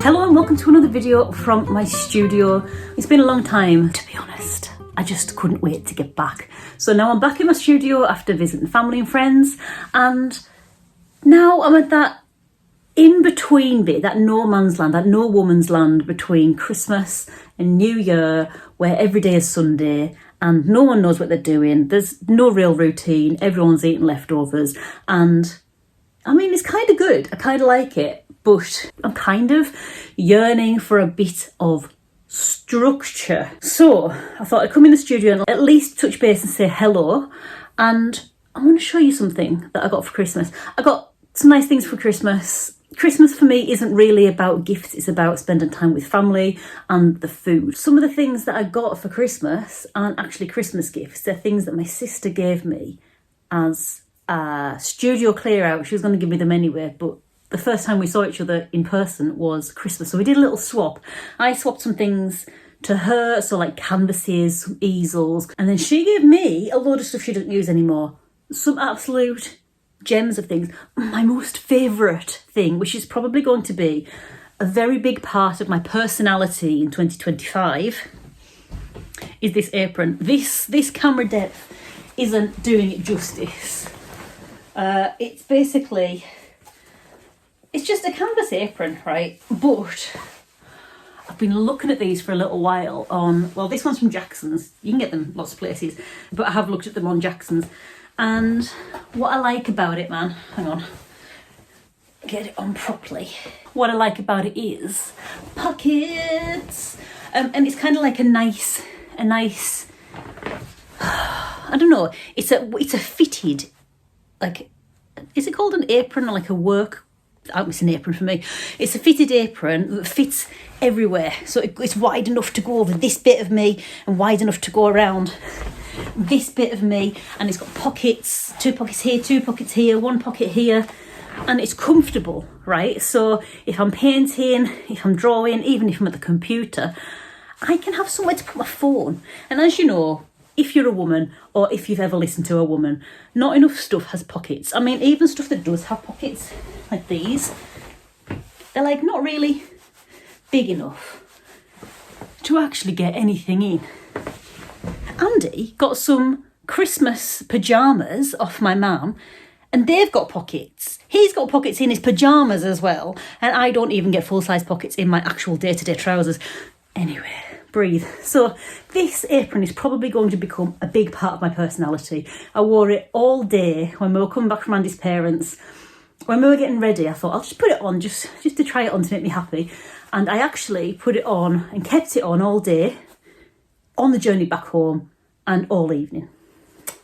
Hello and welcome to another video from my studio. It's been a long time, to be honest. I just couldn't wait to get back. So now I'm back in my studio after visiting family and friends, and now I'm at that in-between bit, that no man's land, that no woman's land between Christmas and New Year, where every day is Sunday and no one knows what they're doing. There's no real routine, everyone's eating leftovers, and I mean, it's kind of good. I kind of like it, but I'm kind of yearning for a bit of structure. So I thought I'd come in the studio and at least touch base and say hello. And I want to show you something that I got for Christmas. I got some nice things for Christmas. Christmas for me isn't really about gifts, it's about spending time with family and the food. Some of the things that I got for Christmas aren't actually Christmas gifts. They're things that my sister gave me as a studio clear out. She was going to give me them anyway, but the first time we saw each other in person was Christmas. So we did a little swap. I swapped some things to her, so like canvases, some easels, and then she gave me a load of stuff she doesn't use anymore. Some absolute gems of things. My most favourite thing, which is probably going to be a very big part of my personality in 2025, is this apron. This camera depth isn't doing it justice. It's basically, it's just a canvas apron, right? But I've been looking at these for a little while on, well, this one's from Jackson's. You can get them lots of places, but I have looked at them on Jackson's. And what I like about it, man, hang on, get it on properly. What I like about it is pockets. And it's kind of like a nice, I don't know, it's a fitted, like, is it called an apron or like a work? It's an apron for me. It's a fitted apron that fits everywhere. So it's wide enough to go over this bit of me and wide enough to go around this bit of me, and it's got pockets, 2 pockets here, 2 pockets here, 1 pocket here, and it's comfortable, right? So if I'm painting, if I'm drawing, even if I'm at the computer, I can have somewhere to put my phone. And as you know, if you're a woman, or if you've ever listened to a woman, not enough stuff has pockets. I mean, even stuff that does have pockets, like these, they're like not really big enough to actually get anything in. Andy got some Christmas pyjamas off my mum, and they've got pockets. He's got pockets in his pyjamas as well, and I don't even get full-size pockets in my actual day-to-day trousers. Anyway, breathe. So this apron is probably going to become a big part of my personality. I wore it all day when we were coming back from Andy's parents. When we were getting ready, I thought I'll just put it on just to try it on to make me happy. And I actually put it on and kept it on all day, on the journey back home, and all evening.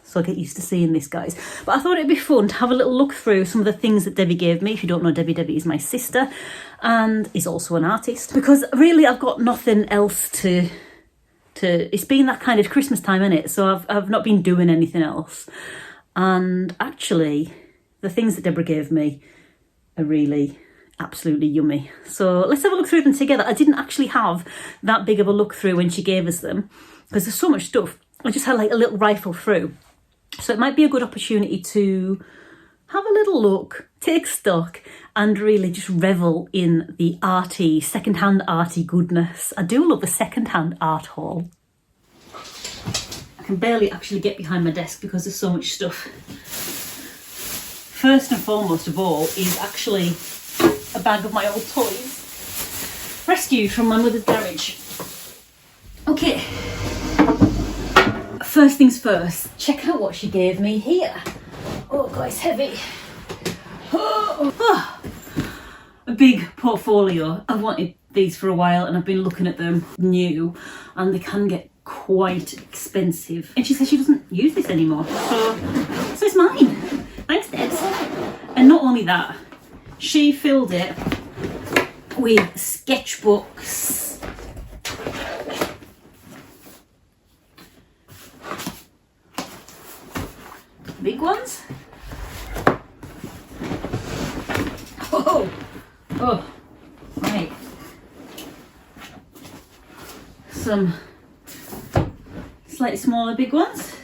So I get used to seeing this, guys. But I thought it'd be fun to have a little look through some of the things that Debbie gave me. If you don't know, Debbie is my sister and is also an artist. Because really, I've got nothing else to it's been that kind of Christmas time, innit? So I've not been doing anything else. And actually, the things that Deborah gave me are really absolutely yummy. So let's have a look through them together. I didn't actually have that big of a look through when she gave us them, because there's so much stuff. I just had like a little rifle through. So it might be a good opportunity to have a little look, take stock, and really just revel in the arty, second-hand arty goodness. I do love a second-hand art haul. I can barely actually get behind my desk because there's so much stuff. First and foremost of all is actually a bag of my old toys, rescued from my mother's garage. Okay, first things first, check out what she gave me here. Oh God, it's heavy. Oh, a big portfolio. I've wanted these for a while and I've been looking at them new, and they can get quite expensive. And she says she doesn't use this anymore, so it's mine. Thanks, Debs. And not only that, she filled it with sketchbooks, big ones. Oh, right. Some slightly smaller big ones.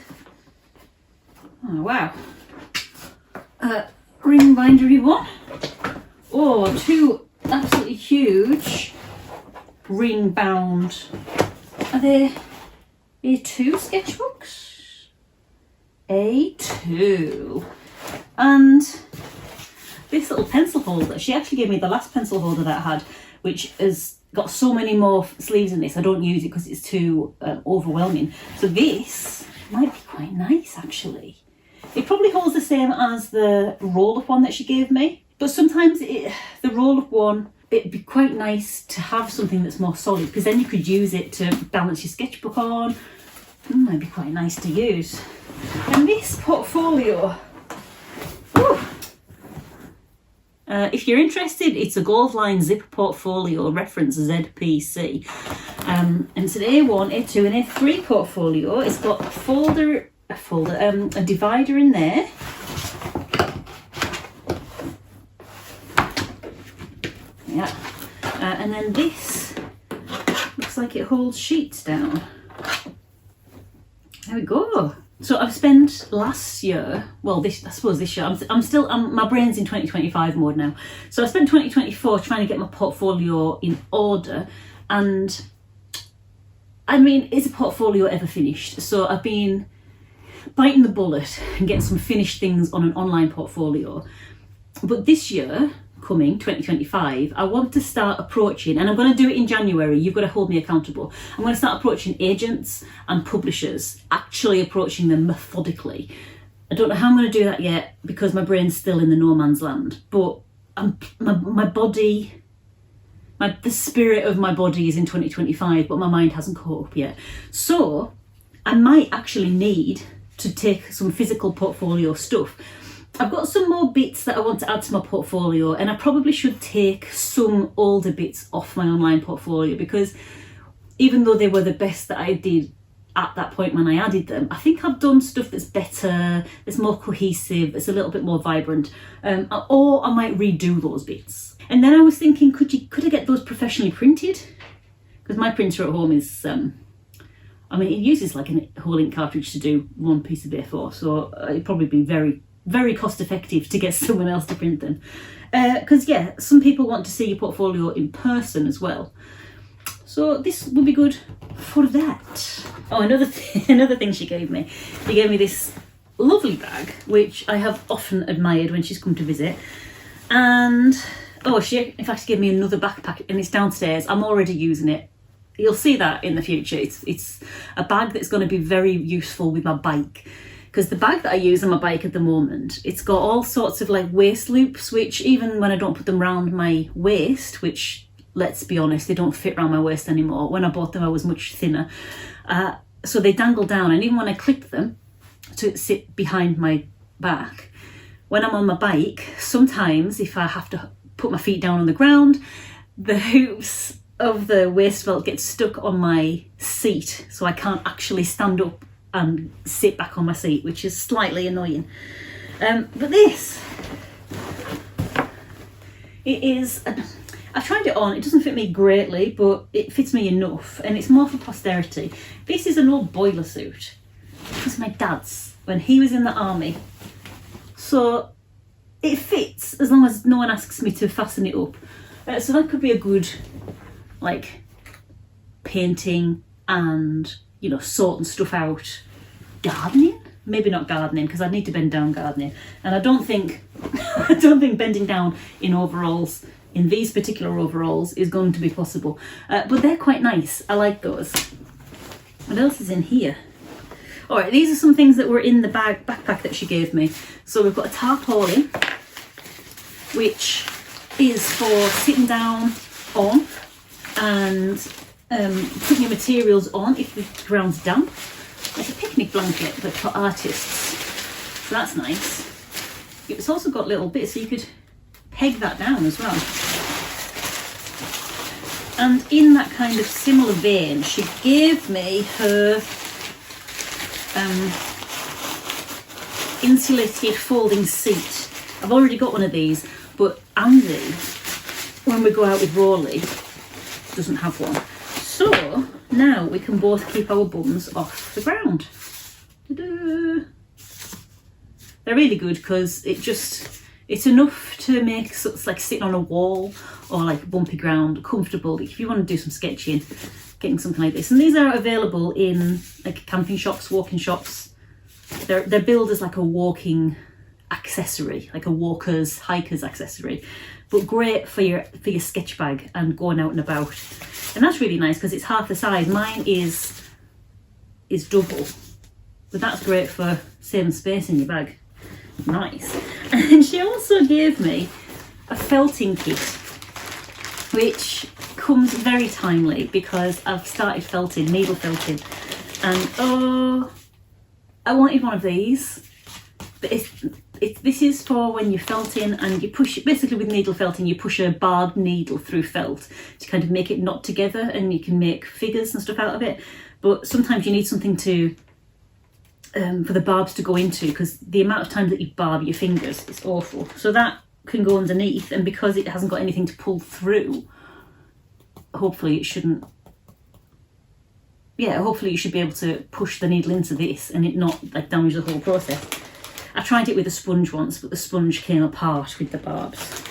Oh wow. Ring bindery one. Oh, two absolutely huge ring bound, are they A2 sketchbooks? A2. And this little pencil holder, she actually gave me the last pencil holder that I had, which has got so many more sleeves in this. I don't use it because it's too overwhelming. So this might be quite nice, actually. It probably holds the same as the roll-up one that she gave me, but sometimes the roll-up one, it'd be quite nice to have something that's more solid, because then you could use it to balance your sketchbook on. Might be quite nice to use. And this portfolio, if you're interested, it's a gold line zip portfolio, reference ZPC. And it's an A1, A2 and A3 portfolio. It's got a divider in there. Yeah. And then this looks like it holds sheets down. There we go. So I've spent last year, well, I suppose this year, my brain's in 2025 mode now. So I spent 2024 trying to get my portfolio in order, and I mean, is a portfolio ever finished? So I've been biting the bullet and getting some finished things on an online portfolio. But this year, coming 2025, I want to start approaching, and I'm going to do it in January, you've got to hold me accountable. I'm going to start approaching agents and publishers, actually approaching them methodically. I don't know how I'm going to do that yet because my brain's still in the no man's land, but my body, the spirit of my body is in 2025, but my mind hasn't caught up yet. So I might actually need to take some physical portfolio stuff. I've got some more bits that I want to add to my portfolio, and I probably should take some older bits off my online portfolio, because even though they were the best that I did at that point when I added them, I think I've done stuff that's better, that's more cohesive, it's a little bit more vibrant, or I might redo those bits. And then I was thinking, could I get those professionally printed? Because my printer at home is, it uses like a whole ink cartridge to do one piece of A4, so it'd probably be very, very cost effective to get someone else to print them. Because some people want to see your portfolio in person as well. So this would be good for that. Oh, another thing she gave me. She gave me this lovely bag, which I have often admired when she's come to visit. And she in fact gave me another backpack, and it's downstairs. I'm already using it. You'll see that in the future. It's a bag that's going to be very useful with my bike. Because the bag that I use on my bike at the moment, it's got all sorts of like waist loops, which even when I don't put them round my waist, which, let's be honest, they don't fit around my waist anymore. When I bought them, I was much thinner. So they dangle down, and even when I clip them to sit behind my back, when I'm on my bike, sometimes if I have to put my feet down on the ground, the hoops of the waist belt get stuck on my seat, so I can't actually stand up and sit back on my seat, which is slightly annoying. But this, it is, I tried it on, it doesn't fit me greatly, but it fits me enough, and it's more for posterity. This is an old boiler suit. It was my dad's when he was in the army. So it fits as long as no one asks me to fasten it up. So that could be a good, like, painting and, sorting stuff out. Gardening? Maybe not gardening, because I'd need to bend down gardening. And I don't think bending down in overalls, in these particular overalls, is going to be possible. But they're quite nice. I like those. What else is in here? All right, these are some things that were in the backpack that she gave me. So we've got a tarpaulin, which is for sitting down on and putting your materials on if the ground's damp. It's a picnic blanket, but for artists. So that's nice. It's also got little bits so you could peg that down as well. And in that kind of similar vein, she gave me her insulated folding seat. I've already got one of these, but Andy, when we go out with Rawley, doesn't have one. So now we can both keep our bums off the ground. Ta-da! They're really good because it It's enough to make sort of like sitting on a wall or like bumpy ground comfortable if you want to do some sketching, getting something like this. And these are available in like camping shops, walking shops. They're billed as like a walking accessory, like a walker's, hiker's accessory, but great for your sketch bag and going out and about. And that's really nice because it's half the size. Mine is double, but that's great for saving space in your bag. Nice. And she also gave me a felting kit, which comes very timely because I've started felting, needle felting, and oh, I wanted one of these. But this is for when you're felting and you push, basically with needle felting, you push a barbed needle through felt to kind of make it knot together, and you can make figures and stuff out of it. But sometimes you need something to for the barbs to go into, because the amount of time that you barb your fingers is awful. So that can go underneath, and because it hasn't got anything to pull through, hopefully it shouldn't, yeah, hopefully you should be able to push the needle into this and it not like damage the whole process. I tried it with a sponge once, but the sponge came apart with the barbs.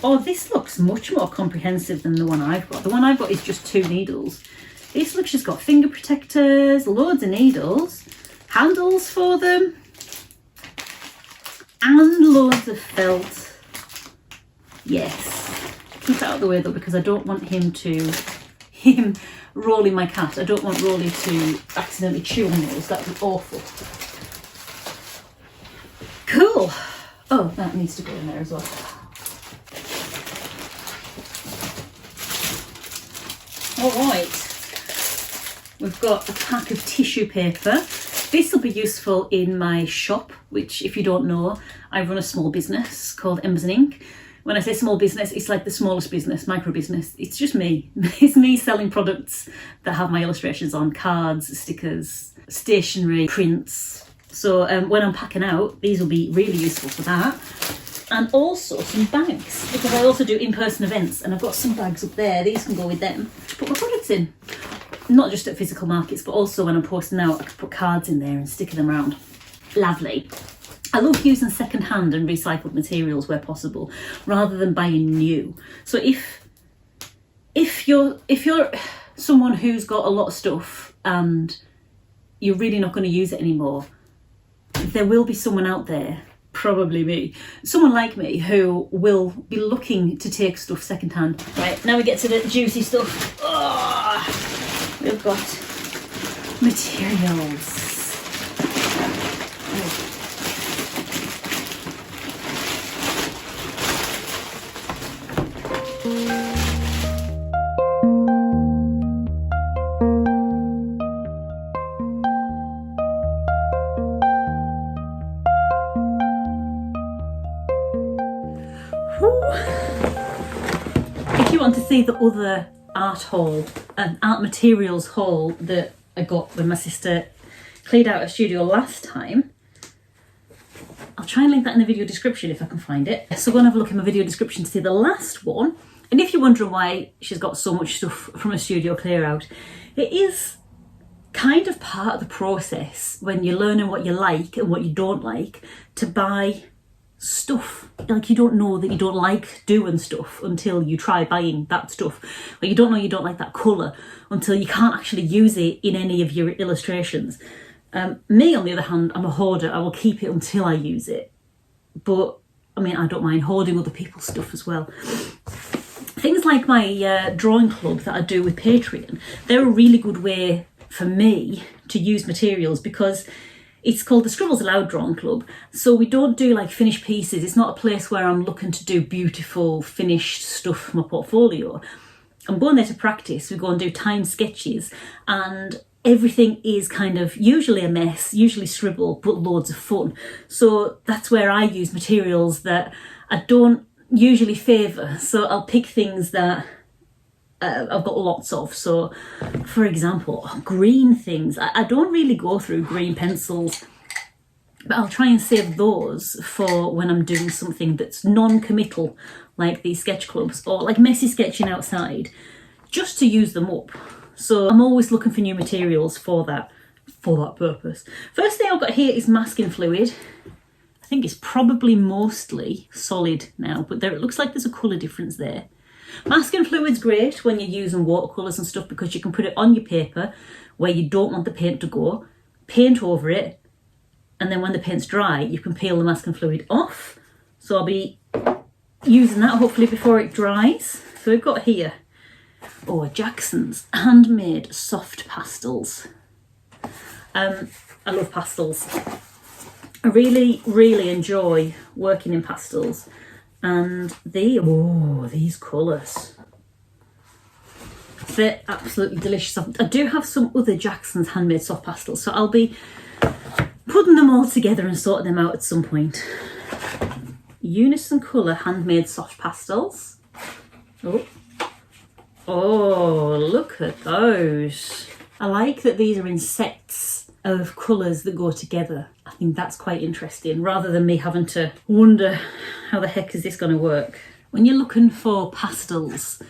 Oh, this looks much more comprehensive than the one I've got. The one I've got is just 2 needles. This looks, she's got finger protectors, loads of needles, handles for them, and loads of felt. Yes. Keep that out of the way though, because I don't want him Rolly, my cat. I don't want Rolly to accidentally chew on those. That would be awful. Cool. Oh, that needs to go in there as well. All right. We've got a pack of tissue paper. This will be useful in my shop, which, if you don't know, I run a small business called Embers and Ink. When I say small business, it's like the smallest business, micro business. It's just me. It's me selling products that have my illustrations on, cards, stickers, stationery, prints. So when I'm packing out, these will be really useful for that. And also some bags, because I also do in-person events, and I've got some bags up there. These can go with them to put my products in. Not just at physical markets, but also when I'm posting out, I can put cards in there and stick them around. Lovely. I love using second-hand and recycled materials where possible, rather than buying new. So if you're someone who's got a lot of stuff and you're really not going to use it anymore, there will be someone out there, probably me, someone like me, who will be looking to take stuff second-hand. Right, now we get to the juicy stuff. Oh, we've got materials. If you want to see the other art haul, art materials haul that I got when my sister cleared out her studio last time, I'll try and link that in the video description if I can find it. So go and have a look in my video description to see the last one. And if you're wondering why she's got so much stuff from a studio clear out, it is kind of part of the process when you're learning what you like and what you don't like to buy stuff. Like, you don't know that you don't like doing stuff until you try buying that stuff. Or you don't know you don't like that colour until you can't actually use it in any of your illustrations. Me, on the other hand, I'm a hoarder. I will keep it until I use it. But, I mean, I don't mind hoarding other people's stuff as well. Things like my drawing club that I do with Patreon, they're a really good way for me to use materials, because it's called the Scribbles Aloud Drawing Club. So we don't do like finished pieces. It's not a place where I'm looking to do beautiful finished stuff for my portfolio. I'm going there to practice. We go and do time sketches, and everything is kind of usually a mess, usually scribble, but loads of fun. So that's where I use materials that I don't usually favour. So I'll pick things that I've got lots of. So for example, green things. I don't really go through green pencils, but I'll try and save those for when I'm doing something that's non-committal, like these sketch clubs or like messy sketching outside, just to use them up. So I'm always looking for new materials for that purpose. First thing I've got here is masking fluid. I think it's probably mostly solid now, but there it looks like there's a colour difference there. Masking fluid's great when you're using watercolours and stuff because you can put it on your paper where you don't want the paint to go, paint over it, and then when the paint's dry, you can peel the masking fluid off. So I'll be using that hopefully before it dries. So we've got here, Jackson's handmade soft pastels. I love pastels. I really, really enjoy working in pastels. And these colours. They're absolutely delicious. I do have some other Jackson's handmade soft pastels, so I'll be putting them all together and sorting them out at some point. Unison Colour handmade soft pastels. Oh, look at those. I like that these are in sets of colours that go together. I think that's quite interesting, rather than me having to wonder how the heck is this going to work. When you're looking for pastels,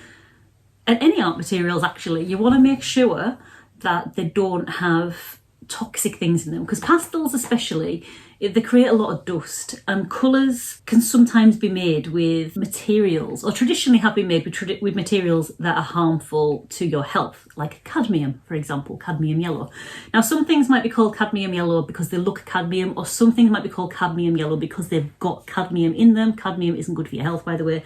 and any art materials actually, you want to make sure that they don't have toxic things in them, because pastels especially, they create a lot of dust, and colours can sometimes be made with materials, or traditionally have been made with materials that are harmful to your health, like cadmium, for example, cadmium yellow. Now some things might be called cadmium yellow because they look cadmium, or some things might be called cadmium yellow because they've got cadmium in them. Cadmium isn't good for your health, by the way.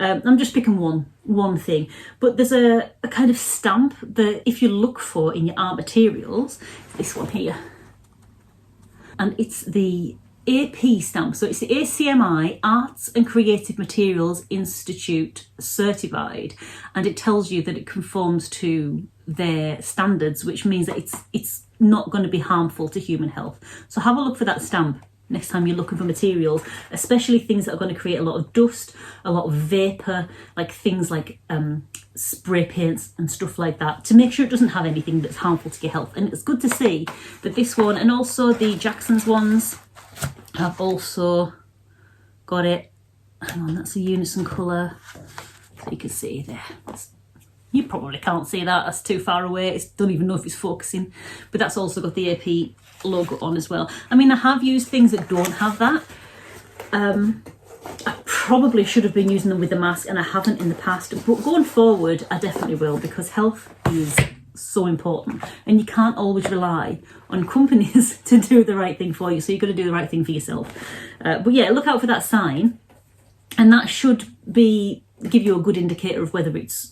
I'm just picking one thing, but there's a kind of stamp that if you look for in your art materials, this one here, and it's the AP stamp. So it's the ACMI Arts and Creative Materials Institute certified, and it tells you that it conforms to their standards, which means that it's not going to be harmful to human health. So have a look for that stamp next time you're looking for materials, especially things that are going to create a lot of dust, a lot of vapour, like things like spray paints and stuff like that, to make sure it doesn't have anything that's harmful to your health. And it's good to see that this one, and also the Jackson's ones, have also got it. Hang on, that's a Unison Colour. So you can see there. You probably can't see that, that's too far away. I don't even know if it's focusing, but that's also got the AP logo on as well. I mean, I have used things that don't have that. I probably should have been using them with the mask, and I haven't in the past, but going forward I definitely will, because health is so important and you can't always rely on companies to do the right thing for you, so you've got to do the right thing for yourself. But yeah, look out for that sign, and that should give you a good indicator of whether it's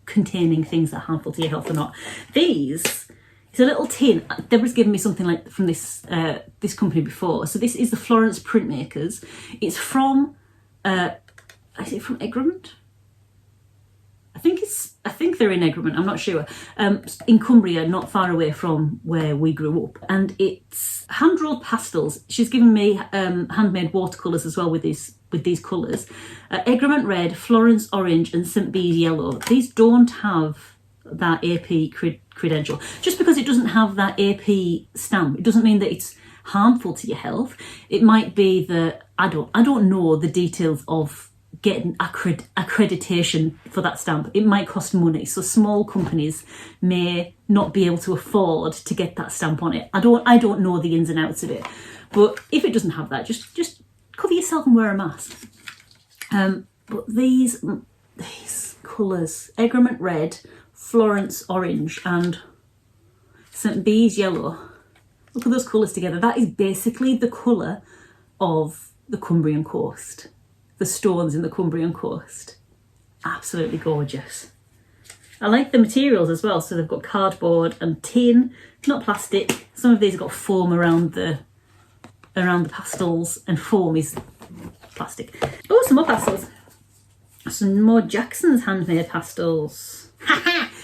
containing things that are harmful to your health or not. It's a little tin. Deborah's given me something like from this company before. So this is the Florence Printmakers. It's from is it from Egremont? I think they're in Egremont, I'm not sure. In Cumbria, not far away from where we grew up. And it's hand-rolled pastels. She's given me handmade watercolours as well with these colours. Egremont red, Florence orange and St. Bees yellow. These don't have that AP credential. Just because it doesn't have that AP stamp, it doesn't mean that it's harmful to your health. It might be that, I don't know the details of getting accreditation for that stamp. It might cost money, so small companies may not be able to afford to get that stamp on it. I don't know the ins and outs of it, but if it doesn't have that, just cover yourself and wear a mask. But these colours, Egremont red, Florence orange and St. Bees yellow, look at those colours together. That is basically the colour of the Cumbrian coast, the stones in the Cumbrian coast. Absolutely gorgeous. I like the materials as well, so they've got cardboard and tin, not plastic. Some of these have got foam around the pastels, and foam is plastic. Oh, some more pastels. Some more Jackson's handmade pastels.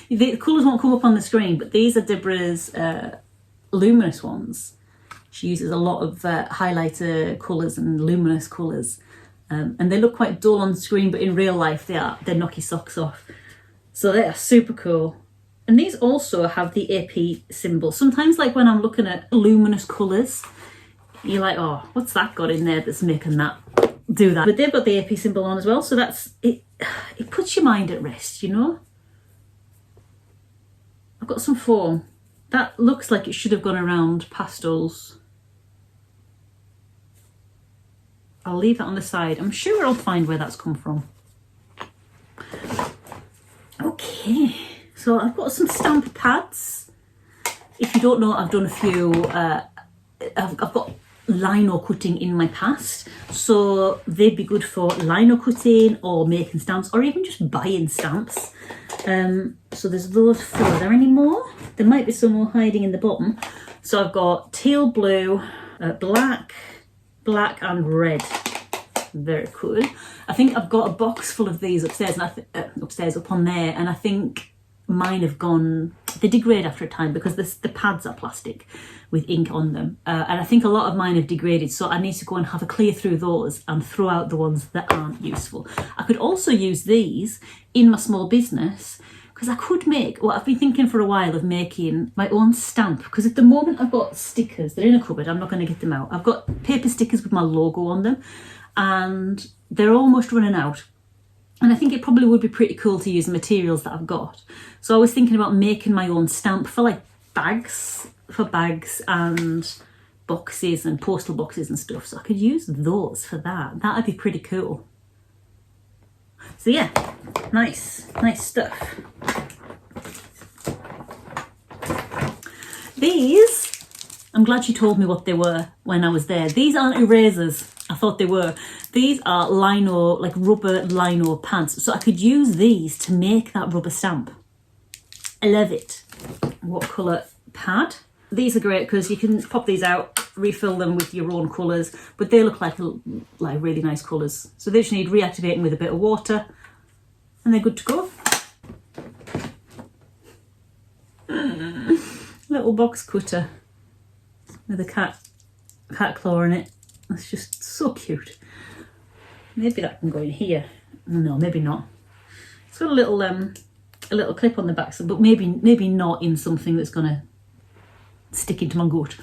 The colours won't come up on the screen, but these are Deborah's luminous ones. She uses a lot of highlighter colours and luminous colours, and they look quite dull on screen, but in real life they knock your socks off. So they are super cool. And these also have the AP symbol. Sometimes, like when I'm looking at luminous colours, you're like, oh, what's that got in there that's making that do that? But they've got the AP symbol on as well, so that's it. It puts your mind at rest, you know. I've got some foam. That looks like it should have gone around pastels. I'll leave that on the side. I'm sure I'll find where that's come from. Okay, so I've got some stamp pads. If you don't know, I've done a few, I've got lino cutting in my past, so they'd be good for lino cutting or making stamps or even just buying stamps. So there's those four. Are there any more? There might be some more hiding in the bottom. So I've got teal blue, black and red. Very cool. I think I've got a box full of these upstairs, and upstairs up on there, and I think mine have gone, they degrade after a time because the pads are plastic with ink on them, and I think a lot of mine have degraded, so I need to go and have a clear through those and throw out the ones that aren't useful. I could also use these in my small business, because I could make, well, I've been thinking for a while of making my own stamp, because at the moment I've got stickers, they're in a cupboard, I'm not going to get them out. I've got paper stickers with my logo on them, and they're almost running out. And I think it probably would be pretty cool to use the materials that I've got. So I was thinking about making my own stamp for like bags and boxes and postal boxes and stuff. So I could use those for that. That'd be pretty cool. So yeah, nice stuff. These, I'm glad you told me what they were when I was there. These aren't erasers. I thought they were. These are lino, like rubber lino pads. So I could use these to make that rubber stamp. I love it. What colour pad? These are great because you can pop these out, refill them with your own colours, but they look like really nice colours. So they just need reactivating with a bit of water and they're good to go. Little box cutter with a cat claw in it. That's just so cute. Maybe that can go in here. No, maybe not. It's got a little clip on the back, but maybe not in something that's gonna stick into my gut.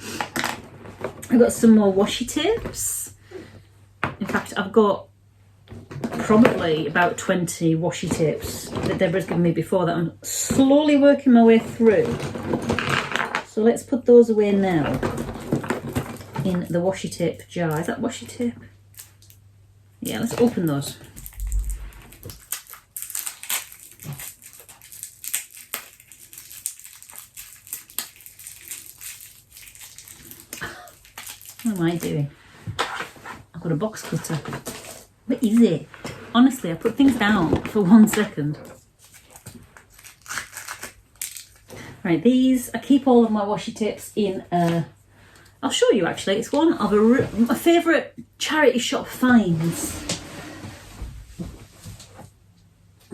I've got some more washi tapes. In fact, I've got probably about 20 washi tapes that Deborah's given me before that I'm slowly working my way through. So let's put those away now in the washi tape jar. Is that washi tape? Yeah, let's open those. What am I doing? I've got a box cutter. What is it? Honestly, I put things down for 1 second. Right, these, I keep all of my washi tapes in I'll show you actually. It's one of my favourite charity shop finds.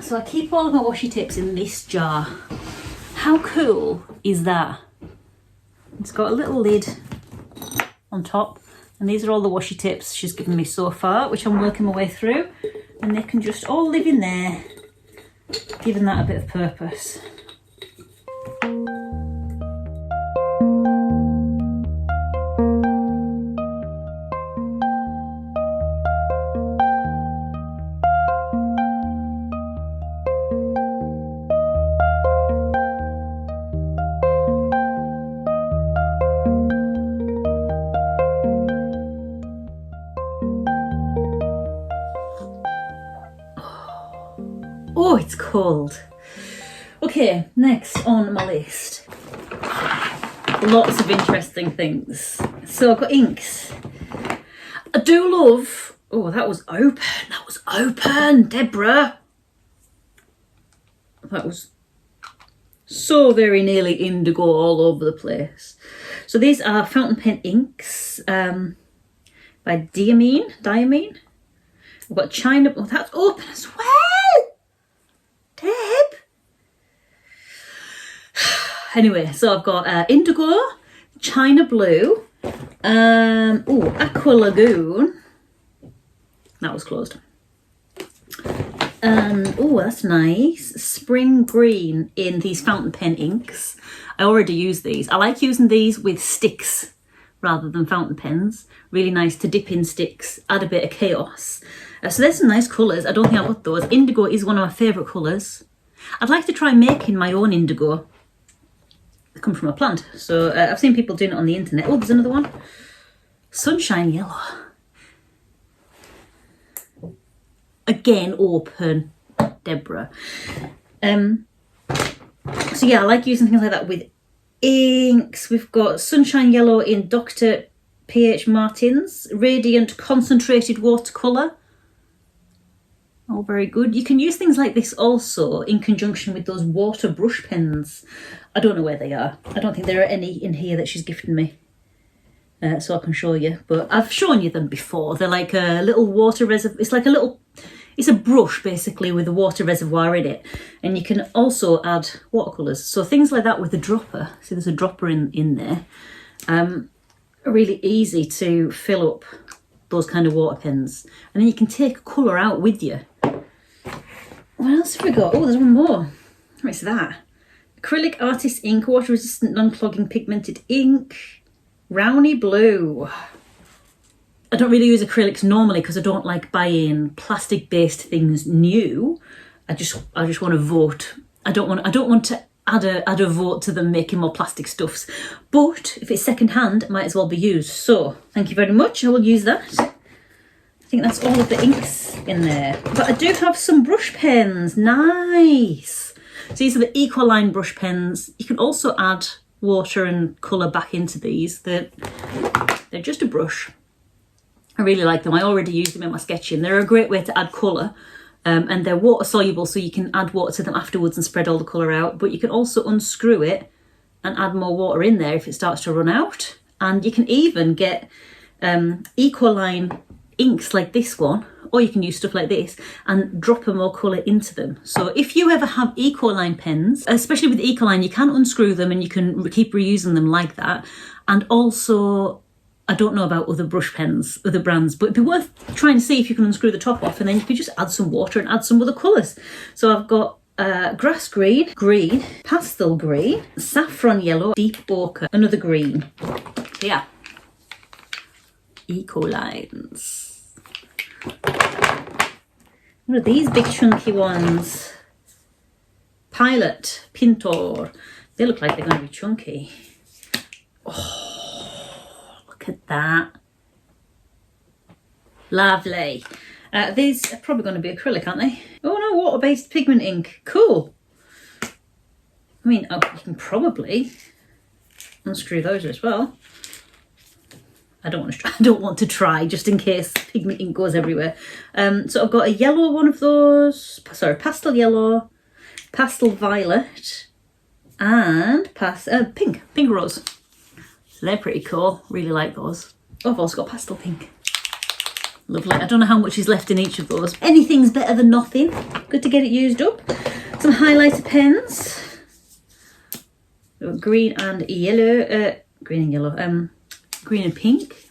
So I keep all of my washi tapes in this jar. How cool is that? It's got a little lid on top, and these are all the washi tapes she's given me so far, which I'm working my way through, and they can just all live in there, giving that a bit of purpose. Oh, it's cold. Okay, next on my list. Lots of interesting things. So I've got inks. I do love... Oh, that was open. That was open, Deborah. That was so very nearly indigo all over the place. So these are fountain pen inks by Teemill. I've got China... Oh, that's open as well. Deb. Anyway, so I've got indigo, China blue, aqua lagoon. That was closed. That's nice. Spring green in these fountain pen inks. I already use these. I like using these with sticks rather than fountain pens. Really nice to dip in sticks, add a bit of chaos. So there's some nice colours. I don't think I've got those. Indigo is one of my favourite colours. I'd like to try making my own indigo. They come from a plant. So I've seen people doing it on the internet. Oh, there's another one. Sunshine yellow. again, open, Deborah. So yeah, I like using things like that with inks. We've got Sunshine Yellow in Dr. P.H. Martin's Radiant Concentrated Watercolour. Oh, very good. You can use things like this also in conjunction with those water brush pens. I don't know where they are. I don't think there are any in here that she's gifted me. So I can show you. But I've shown you them before. They're like a little water reservoir. It's like a little... It's a brush, basically, with a water reservoir in it. And you can also add watercolours. So things like that with a dropper. See, there's a dropper in there. Are really easy to fill up those kind of water pens. And then you can take a colour out with you. What else have we got? Oh, there's one more. What's that? Acrylic Artist Ink, water-resistant, non-clogging pigmented ink. Brownie Blue. I don't really use acrylics normally because I don't like buying plastic-based things new. I just want to vote. I don't want to add a vote to them making more plastic stuffs. But if it's second-hand, it might as well be used. So thank you very much. I will use that. I think that's all of the inks in there. But I do have some brush pens. Nice. So these are the Ecoline brush pens. You can also add water and colour back into these. They're just a brush. I really like them. I already use them in my sketching. They're a great way to add colour, and they're water soluble, so you can add water to them afterwards and spread all the colour out. But you can also unscrew it and add more water in there if it starts to run out. And you can even get Ecoline inks like this one, or you can use stuff like this and drop more colour into them. So if you ever have Ecoline pens, especially with Ecoline, you can unscrew them and you can keep reusing them like that. And also, I don't know about other brush pens, other brands, but it'd be worth trying to see if you can unscrew the top off, and then you could just add some water and add some other colours. So I've got grass green, green, pastel green, saffron yellow, deep ochre, another green. Yeah. Ecolines. What are these big chunky ones? Pilot, Pintor. They look like they're going to be chunky. Oh, look at that. Lovely. These are probably going to be acrylic, aren't they? Oh no, water-based pigment ink. Cool. I mean, you can probably unscrew those as well. I don't want to try, just in case pigment ink goes everywhere. So I've got a yellow one of those. Sorry, pastel yellow, pastel violet, and pink rose. So they're pretty cool. Really like those. Oh, I've also got pastel pink. Lovely. I don't know how much is left in each of those. Anything's better than nothing. Good to get it used up. Some highlighter pens. Green and yellow. Green and yellow. Green and pink.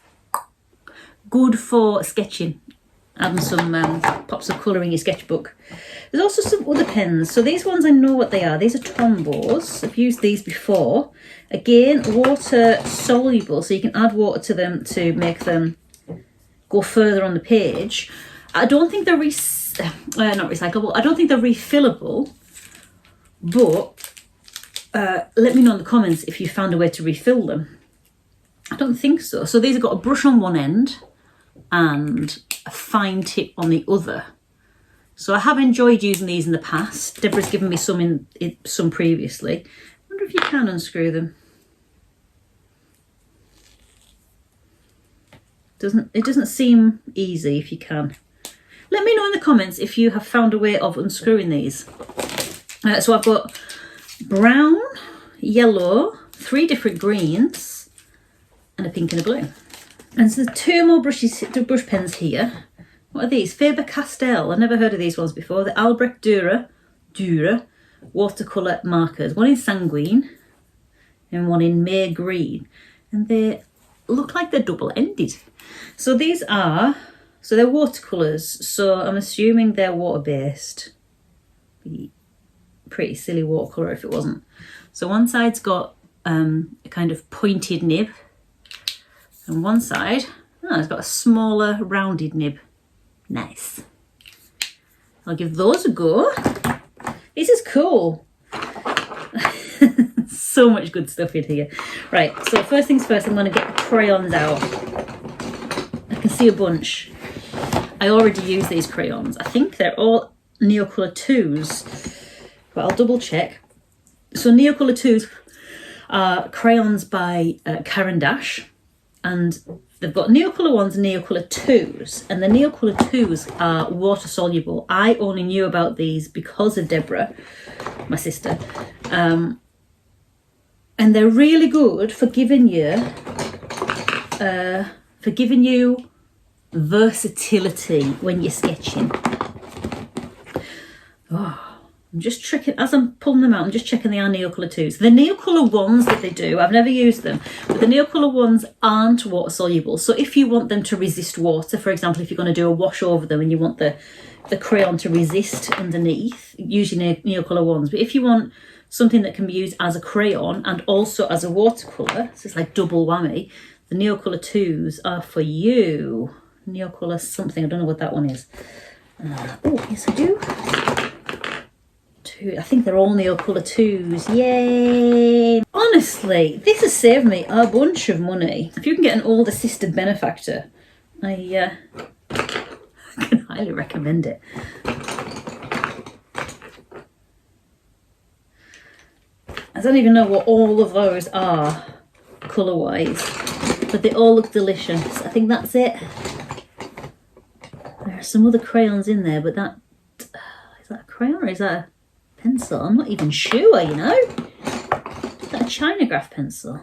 Good for sketching. Adding some pops of colour in your sketchbook. There's also some other pens. So these ones, I know what they are. These are Tombows. I've used these before. Again, water soluble, so you can add water to them to make them go further on the page. I don't think they're not recyclable. I don't think they're refillable. But let me know in the comments if you found a way to refill them. I don't think so. So these have got a brush on one end and a fine tip on the other. So I have enjoyed using these in the past. Deborah's given me some previously. I wonder if you can unscrew them. It doesn't seem easy if you can. Let me know in the comments if you have found a way of unscrewing these. So I've got brown, yellow, 3 different greens, and a pink and a blue. And so 2 more brush pens here. What are these? Faber-Castell. I've never heard of these ones before. The Albrecht Dürer watercolour markers. One in Sanguine and one in May Green. And they look like they're double-ended. So they're watercolours. So I'm assuming they're water-based. Be pretty silly watercolour if it wasn't. So one side's got a kind of pointed nib. And one side, it's got a smaller rounded nib. Nice. I'll give those a go. This is cool. So much good stuff in here. Right, so first things first, I'm going to get the crayons out. I can see a bunch. I already use these crayons. I think they're all Neocolor 2s, but I'll double check. So Neocolor 2s are crayons by Caran d'Ache, and they've got Neocolor 1s and Neocolor 2s, and the Neocolor 2s are water soluble. I only knew about these because of Deborah, my sister, and they're really good for giving you versatility when you're sketching. Oh, I'm just checking, as I'm pulling them out, I'm just checking they are Neocolor 2s. The Neocolor 1s that they do, I've never used them, but the Neocolor 1s aren't water soluble. So if you want them to resist water, for example, if you're going to do a wash over them and you want the crayon to resist underneath, usually Neocolor 1s. But if you want something that can be used as a crayon and also as a watercolour, so it's like double whammy, the Neocolor 2s are for you. Neocolor something, I don't know what that one is. Oh, yes I do. I think they're all Neocolor 2s. Yay! Honestly, this has saved me a bunch of money. If you can get an older sister benefactor, I can highly recommend it. I don't even know what all of those are colour-wise, but they all look delicious. I think that's it. There are some other crayons in there, but is that a crayon or is that a pencil? I'm not even sure, you know. Is that a Chinograph pencil?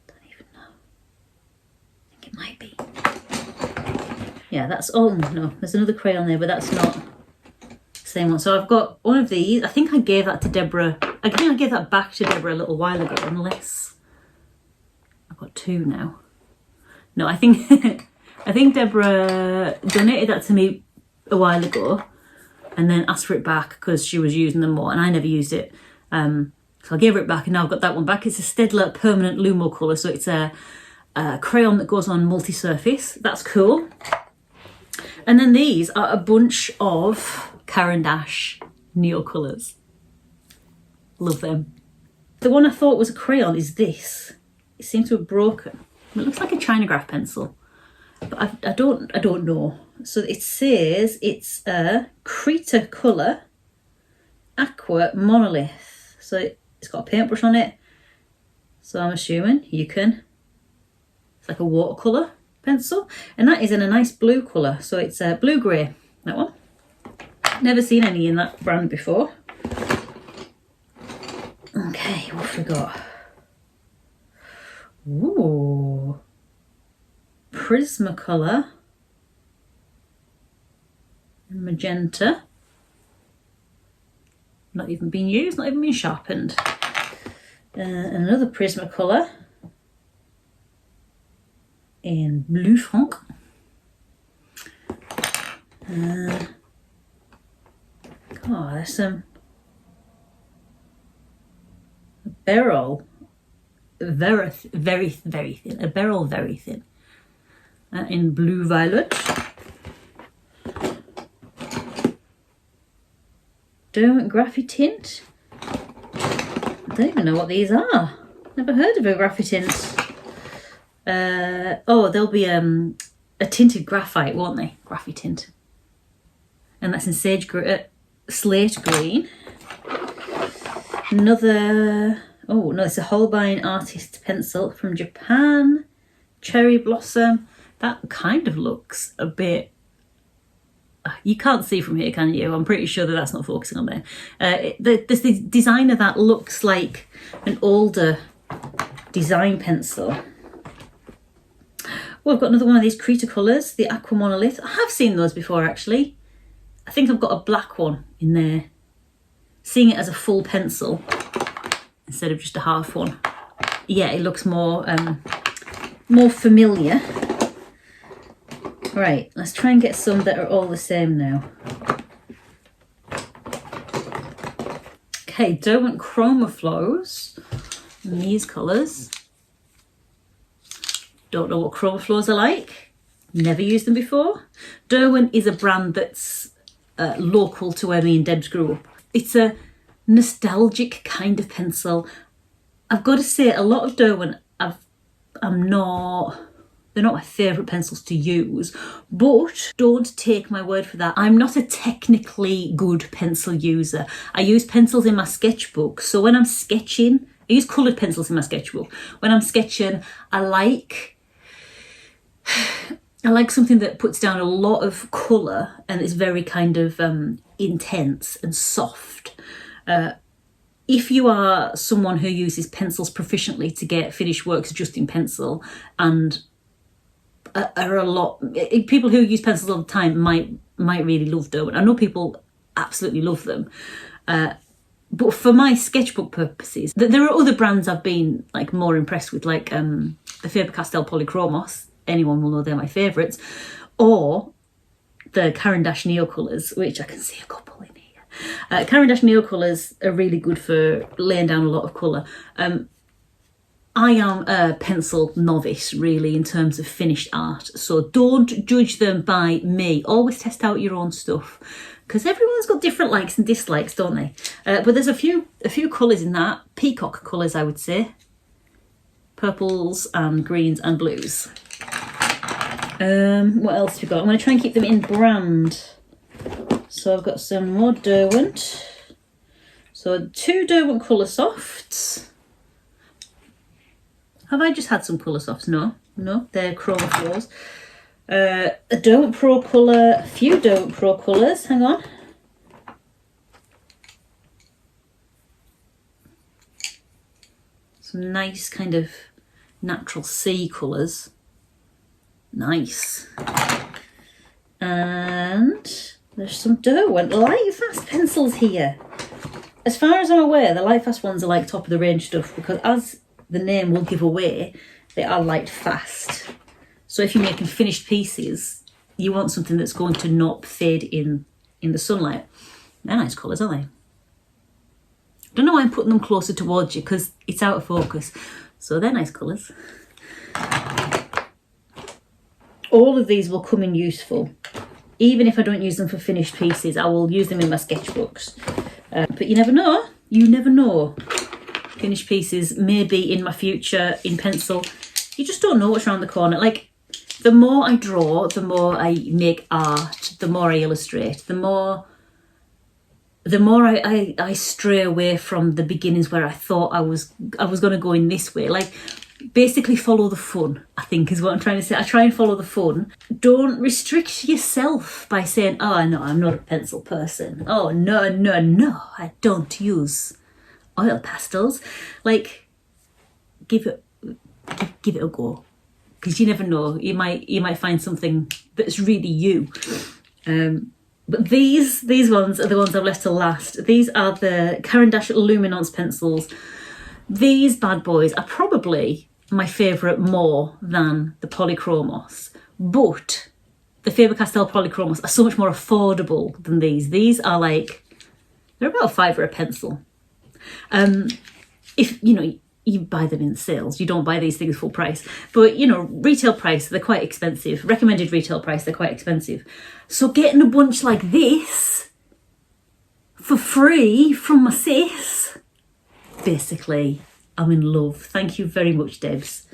Don't even know. I think it might be. Yeah, that's, oh no, there's another crayon there, but that's not the same one. So I've got one of these. I think I gave that to Deborah. I think I gave that back to Deborah a little while ago, unless I've got two now. No, I think I think Deborah donated that to me a while ago and then asked for it back because she was using them more and I never used it. So I gave her it back and now I've got that one back. It's a Staedtler Permanent Lumo colour, so it's a crayon that goes on multi-surface. That's cool. And then these are a bunch of Caran d'Ache Neocolours. Love them. The one I thought was a crayon is this. It seems to have broken. It looks like a Chinograph pencil, but I don't know. So it says it's a Krita colour aqua monolith. So it's got a paintbrush on it. So I'm assuming you can. It's like a watercolour pencil, and that is in a nice blue colour. So it's a blue grey. That one. Never seen any in that brand before. Okay, what have we got? Ooh, Prismacolor, magenta. Not even been used, not even been sharpened. Another Prismacolor in Blue Franc. God, there's some beryl, very thin. A beryl, very thin. In Blue Violet. Derwent Graphitint. I don't even know what these are. Never heard of a Graphitint. Oh, they'll be a tinted graphite, won't they? Graphitint. And that's in slate green. Another, oh no, it's a Holbein Artist pencil from Japan. Cherry Blossom. That kind of looks a bit, you can't see from here, can you? I'm pretty sure that that's not focusing on there. There's the designer that looks like an older design pencil. Oh, I've got another one of these Krita colours, the Aqua Monolith. I have seen those before actually. I think I've got a black one in there. Seeing it as a full pencil instead of just a half one. Yeah, it looks more familiar. Right, let's try and get some that are all the same now. Okay, Derwent Chroma Flows in these colours. Don't know what Chroma Flows are like. Never used them before. Derwent is a brand that's local to where me and Debs grew up. It's a nostalgic kind of pencil. I've got to say, a lot of Derwent I'm not They're not my favourite pencils to use, but don't take my word for that. I'm not a technically good pencil user. I use pencils in my sketchbook, so when I'm sketching, I use coloured pencils in my sketchbook. When I'm sketching, I like something that puts down a lot of colour and is very kind of intense and soft. If you are someone who uses pencils proficiently to get finished works just in pencil, and are a lot, people who use pencils all the time might really love Derwent. I know people absolutely love them. But for my sketchbook purposes, there are other brands I've been like more impressed with, like the Faber-Castell Polychromos. Anyone will know they're my favourites. Or the Caran d'Ache Neo Colours, which I can see a couple in here. Caran d'Ache Neo Colours are really good for laying down a lot of colour. I am a pencil novice, really, in terms of finished art. So don't judge them by me. Always test out your own stuff, because everyone's got different likes and dislikes, don't they? But there's a few colours in that. Peacock colours, I would say. Purples and greens and blues. What else have we got? I'm going to try and keep them in brand. So I've got some more Derwent. So 2 Derwent Colour Softs. Have I just had some Colour Softs? No, they're Chroma Floors. A Derwent Pro Colour, a few Derwent Pro Colours, hang on. Some nice kind of natural sea colours. Nice. And there's some Derwent Lightfast pencils here. As far as I'm aware, the Lightfast ones are like top of the range stuff, because as the name will give away, they are light fast. So if you're making finished pieces, you want something that's going to not fade in the sunlight. They're nice colours, aren't they? I don't know why I'm putting them closer towards you, because it's out of focus. So they're nice colours. All of these will come in useful. Even if I don't use them for finished pieces, I will use them in my sketchbooks. But you never know. You never know. Finished pieces may be in my future in pencil. You just don't know what's around the corner. Like, the more I draw, the more I make art, the more I illustrate, the more I stray away from the beginnings where I thought I was going to go in this way. Like, basically follow the fun, I think, is what I'm trying to say. I try and follow the fun. Don't restrict yourself by saying, oh, no, I'm not a pencil person. Oh, no, I don't use oil pastels. Like, give it a go, because you never know, you might find something that's really you. But these ones are the ones I've left to last. These are the Caran d'Ache Luminance pencils. These bad boys are probably my favourite more than the Polychromos, but the Faber-Castell Polychromos are so much more affordable than these. These are like, they're about £5 a pencil. If you buy them in sales, you don't buy these things full price, but retail price, they're quite expensive. Recommended retail price, they're quite expensive. So getting a bunch like this for free from my sis, basically, I'm in love. Thank you very much, Debs.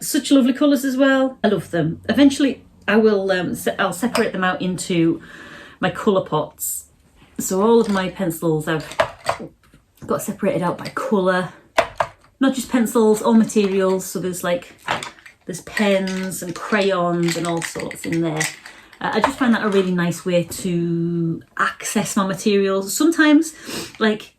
Such lovely colours as well. I love them. Eventually I will I'll separate them out into my colour pots. So all of my pencils I've got separated out by colour. Not just pencils, all materials. So there's pens and crayons and all sorts in there. I just find that a really nice way to access my materials. Sometimes, like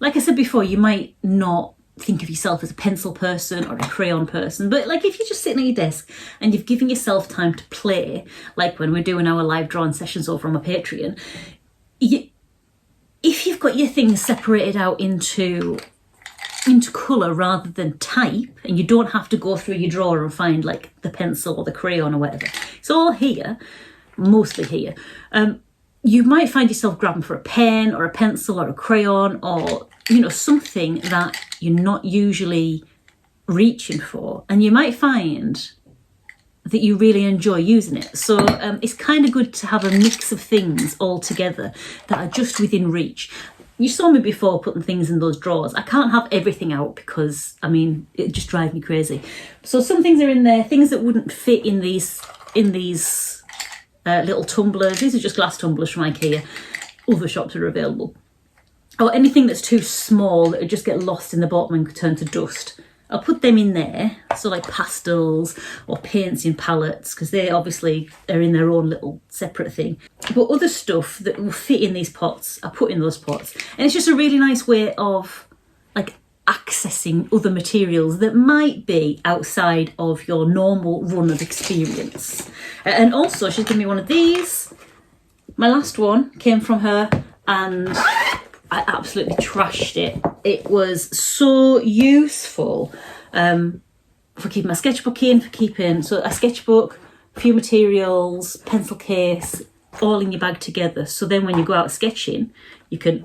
I said before, you might not think of yourself as a pencil person or a crayon person, but like if you're just sitting at your desk and you've given yourself time to play, like when we're doing our live drawing sessions over on my Patreon, if you've got your things separated out into colour rather than type, and you don't have to go through your drawer and find like the pencil or the crayon or whatever, it's all here, mostly here. You might find yourself grabbing for a pen or a pencil or a crayon, or something that you're not usually reaching for, and you might find that you really enjoy using it. So it's kind of good to have a mix of things all together that are just within reach. you saw me before putting things in those drawers. I can't have everything out because, I mean, it just drives me crazy. So some things are in there, things that wouldn't fit in these little tumblers. These are just glass tumblers from IKEA. Other shops are available. Or anything that's too small that would just get lost in the bottom and turn to dust. I'll put them in there, so like pastels or paints in palettes, because they obviously are in their own little separate thing. But other stuff that will fit in these pots, I put in those pots. And it's just a really nice way of like accessing other materials that might be outside of your normal run of experience. And also she's given me one of these. My last one came from her and I absolutely trashed it. It was so useful for keeping my sketchbook in, for keeping a sketchbook, a few materials, pencil case, all in your bag together. So then when you go out sketching, you can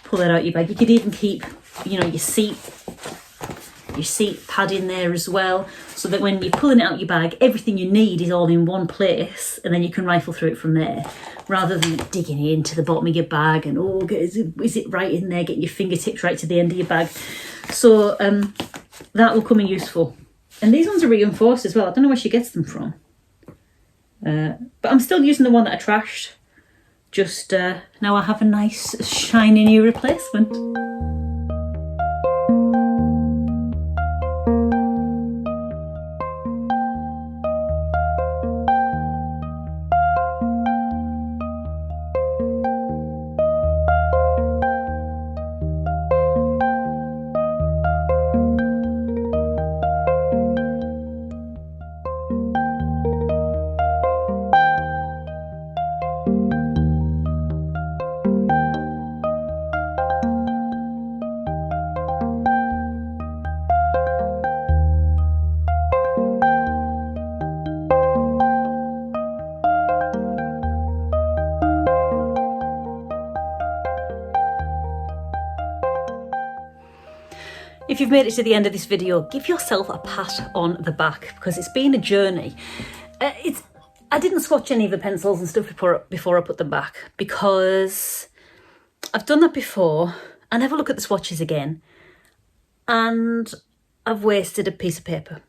pull it out your bag. You could even keep, you know, your seat pad in there as well, so that when you're pulling it out your bag, everything you need is all in one place, and then you can rifle through it from there, rather than digging into the bottom of your bag and is it right in there, getting your fingertips right to the end of your bag. So that will come in useful. And these ones are reinforced as well. I don't know where she gets them from, but I'm still using the one that I trashed. Just now I have a nice shiny new replacement. If you've made it to the end of this video, give yourself a pat on the back, because it's been a journey. I didn't swatch any of the pencils and stuff before I put them back, because I've done that before. I never look at the swatches again, and I've wasted a piece of paper.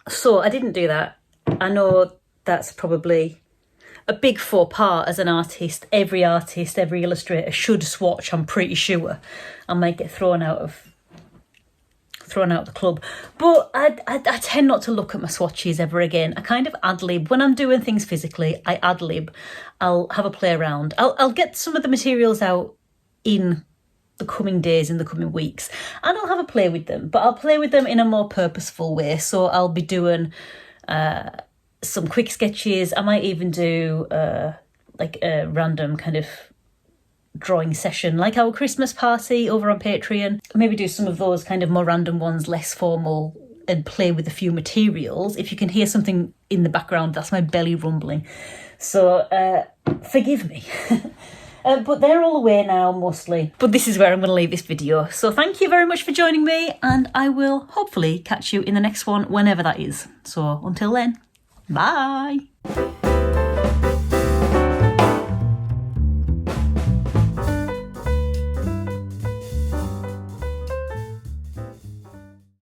So I didn't do that. I know that's probably a big faux pas as an artist. Every illustrator should swatch, I'm pretty sure. I might get thrown out the club, but I tend not to look at my swatches ever again. I kind of ad-lib when I'm doing things physically. I ad-lib. I'll have a play around. I'll get some of the materials out in the coming days, in the coming weeks, and I'll have a play with them, but I'll play with them in a more purposeful way. So I'll be doing some quick sketches. I might even do like a random kind of drawing session, like our Christmas party over on Patreon. Maybe do some of those kind of more random ones, less formal, and play with a few materials. If you can hear something in the background, that's my belly rumbling. So forgive me. But they're all away now, mostly. But this is where I'm going to leave this video. So thank you very much for joining me, and I will hopefully catch you in the next one, whenever that is. So until then, bye.